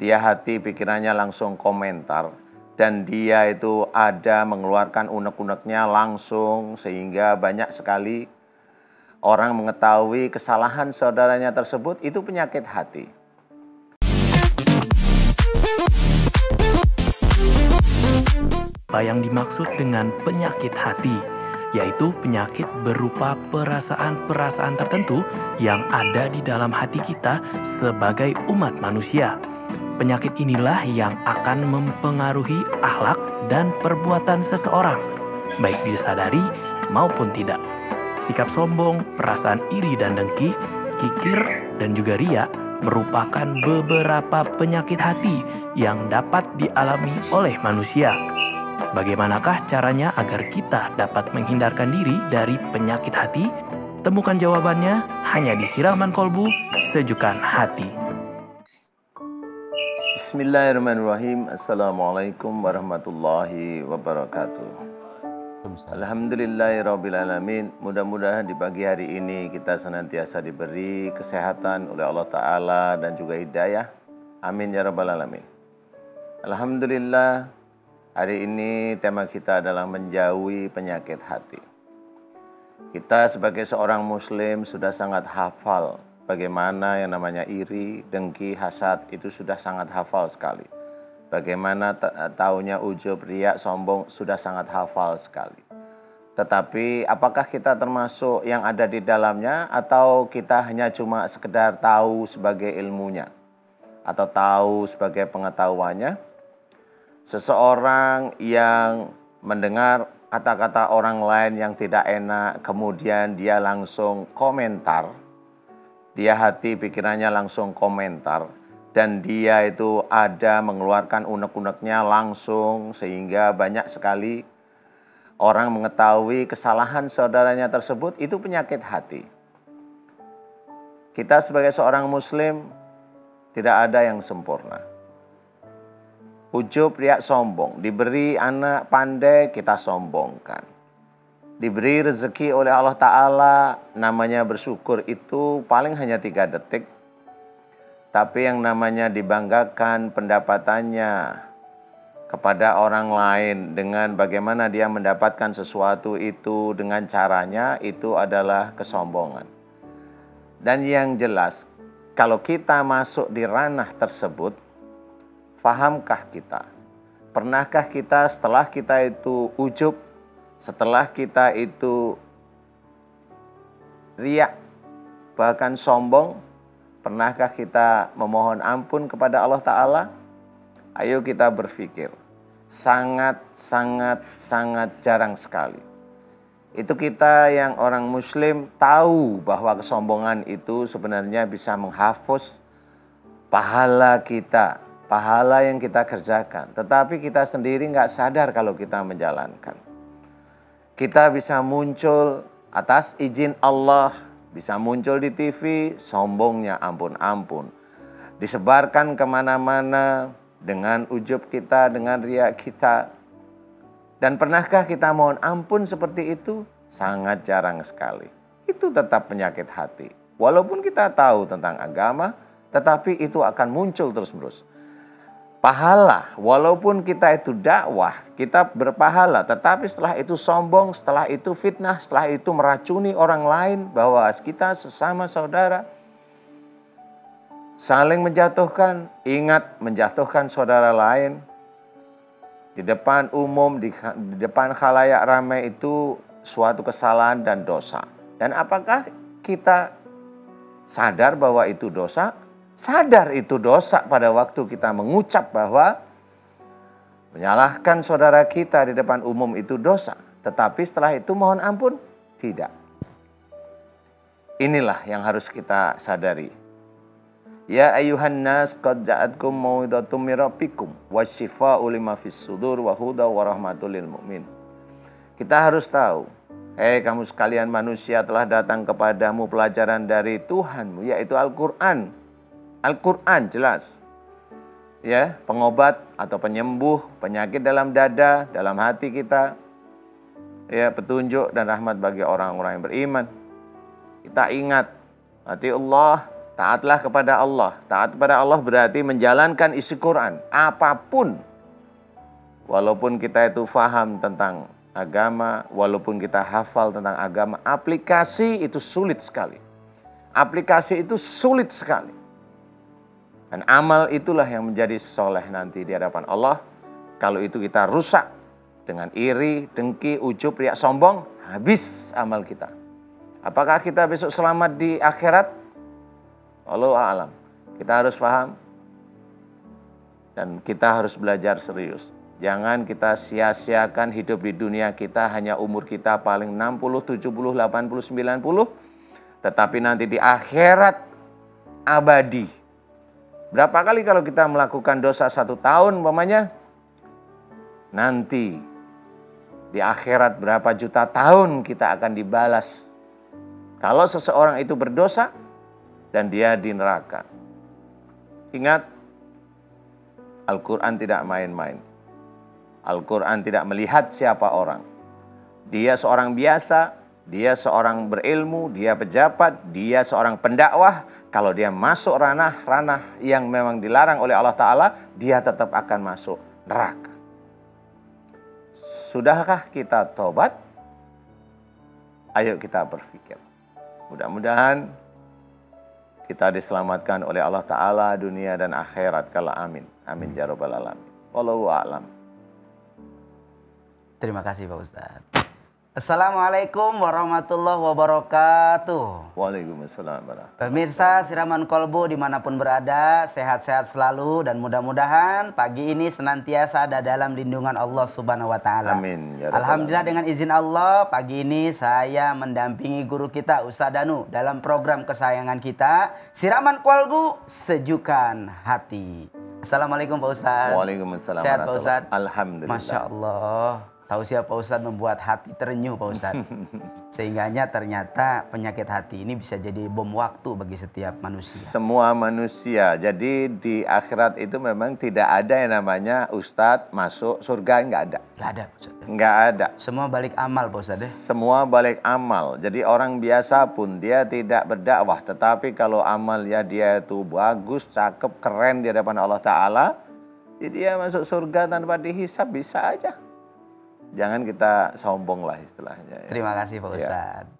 dia hati pikirannya langsung komentar, dan dia itu ada mengeluarkan unek-uneknya langsung, sehingga banyak sekali orang mengetahui kesalahan saudaranya tersebut. Itu penyakit hati. Apa yang dimaksud dengan penyakit hati, yaitu penyakit berupa perasaan-perasaan tertentu yang ada di dalam hati kita sebagai umat manusia. Penyakit inilah yang akan mempengaruhi akhlak dan perbuatan seseorang, baik disadari maupun tidak. Sikap sombong, perasaan iri dan dengki, kikir, dan juga riya merupakan beberapa penyakit hati yang dapat dialami oleh manusia. Bagaimanakah caranya agar kita dapat menghindarkan diri dari penyakit hati? Temukan jawabannya hanya di Siraman Kolbu, Sejukan Hati. Bismillahirrahmanirrahim. Assalamualaikum warahmatullahi wabarakatuh. Alhamdulillahirrabbilalamin. Mudah-mudahan di pagi hari ini kita senantiasa diberi kesehatan oleh Allah Ta'ala dan juga hidayah. Amin ya rabbal alamin. Alhamdulillah, hari ini tema kita adalah menjauhi penyakit hati. Kita sebagai seorang muslim sudah sangat hafal bagaimana yang namanya iri, dengki, hasad, itu sudah sangat hafal sekali. Bagaimana taunya ujub, riya, sombong, sudah sangat hafal sekali. Tetapi apakah kita termasuk yang ada di dalamnya, atau kita hanya cuma sekedar tahu sebagai ilmunya atau tahu sebagai pengetahuannya? Seseorang yang mendengar kata-kata orang lain yang tidak enak, kemudian dia langsung komentar, dia hati pikirannya langsung komentar, dan dia itu ada mengeluarkan unek-uneknya langsung, sehingga banyak sekali orang mengetahui kesalahan saudaranya tersebut. Itu penyakit hati. Kita sebagai seorang muslim tidak ada yang sempurna. Ujub, riya, sombong. Diberi anak pandai, kita sombongkan. Diberi rezeki oleh Allah Ta'ala, namanya bersyukur itu paling hanya 3 detik. Tapi yang namanya dibanggakan pendapatannya kepada orang lain dengan bagaimana dia mendapatkan sesuatu itu dengan caranya, itu adalah kesombongan. Dan yang jelas, kalau kita masuk di ranah tersebut, fahamkah kita? Pernahkah kita setelah kita itu ujub, setelah kita itu riya, bahkan sombong, pernahkah kita memohon ampun kepada Allah Ta'ala? Ayo kita berpikir. Sangat jarang sekali. Itu kita yang orang muslim tahu bahwa kesombongan itu sebenarnya bisa menghapus pahala kita, pahala yang kita kerjakan. Tetapi kita sendiri nggak sadar kalau kita menjalankan. Kita bisa muncul atas izin Allah, bisa muncul di TV, sombongnya ampun-ampun. Disebarkan kemana-mana dengan ujub kita, dengan riya kita. Dan pernahkah kita mohon ampun seperti itu? Sangat jarang sekali. Itu tetap penyakit hati. Walaupun kita tahu tentang agama, tetapi itu akan muncul terus-menerus. Pahala, walaupun kita itu dakwah, kita berpahala, tetapi setelah itu sombong, setelah itu fitnah, setelah itu meracuni orang lain, bahwa kita sesama saudara, saling menjatuhkan. Ingat, menjatuhkan saudara lain di depan umum, di depan khalayak ramai, itu suatu kesalahan dan dosa. Dan apakah kita sadar bahwa itu dosa? Sadar itu dosa pada waktu kita mengucap bahwa menyalahkan saudara kita di depan umum itu dosa. Tetapi setelah itu mohon ampun? Tidak. Inilah yang harus kita sadari. Ya ayuhan nas qad ja'atkum mau'izatum mir rabbikum wasyifa'u lima fis sudur wa huda wa rahmatul lil mu'min. Kita harus tahu, hei kamu sekalian manusia, telah datang kepadamu pelajaran dari Tuhanmu, yaitu Al-Quran. Al-Quran jelas, ya, pengobat atau penyembuh penyakit dalam dada, dalam hati kita, ya, petunjuk dan rahmat bagi orang-orang yang beriman. Kita ingat, ati Allah, Taatlah kepada Allah. Taat kepada Allah berarti menjalankan isi Quran. Apapun. Walaupun kita itu faham tentang agama, walaupun kita hafal tentang agama, aplikasi itu sulit sekali. Aplikasi itu sulit sekali. Dan amal itulah yang menjadi soleh nanti di hadapan Allah. Kalau itu kita rusak dengan iri, dengki, ujub, riak, sombong, habis amal kita. Apakah kita besok selamat di akhirat? Wallahu a'lam. Kita harus paham dan kita harus belajar serius. Jangan kita sia-siakan hidup di dunia kita hanya umur kita paling 60, 70, 80, 90. Tetapi nanti di akhirat abadi. Berapa kali kalau kita melakukan dosa 1 tahun umpamanya, nanti di akhirat berapa juta tahun kita akan dibalas. Kalau seseorang itu berdosa dan dia di neraka. Ingat, Al-Quran tidak main-main. Al-Quran tidak melihat siapa orang. Dia seorang biasa, dia seorang berilmu, dia pejabat, dia seorang pendakwah. Kalau dia masuk ranah-ranah yang memang dilarang oleh Allah Ta'ala, dia tetap akan masuk neraka. Sudahkah kita tobat? Ayo kita berpikir. Mudah-mudahan kita diselamatkan oleh Allah Ta'ala dunia dan akhirat. Kalau amin. Amin ya rabbal alamin. Wallahu a'lam. Terima kasih Pak Ustadz. Assalamualaikum warahmatullahi wabarakatuh. Waalaikumsalam warahmatullahi wabarakatuh. Pemirsa Siraman Kolbu dimanapun berada, sehat-sehat selalu dan mudah-mudahan pagi ini senantiasa ada dalam lindungan Allah Subhanahu Wa Taala. Amin. Ya rabbal Alhamdulillah alamin. dengan izin Allah pagi ini saya mendampingi guru kita Ustadz Danu dalam program kesayangan kita Siraman Kolbu Sejukan Hati. Assalamualaikum Pak Ustadz. Waalaikumsalam Sehat Pak warahmatullahi Ustadz. Alhamdulillah. Masya Allah. Tahu siapa Pak Ustadz membuat hati terenyuh Pak Ustadz. Sehingganya ternyata penyakit hati ini bisa jadi bom waktu bagi setiap manusia. Semua manusia. Jadi di akhirat itu memang tidak ada yang namanya Ustadz masuk surga, enggak ada. Gak ada Pak Ustadz. Enggak ada. Semua balik amal Pak Ustadz. Semua balik amal. Jadi orang biasa pun dia tidak berdakwah. Tetapi kalau amalnya dia itu bagus, cakep, keren di hadapan Allah Ta'ala, ya dia masuk surga tanpa dihisab bisa aja. Jangan kita sombong lah istilahnya. Ya. Terima kasih Pak Ya. Ustadz.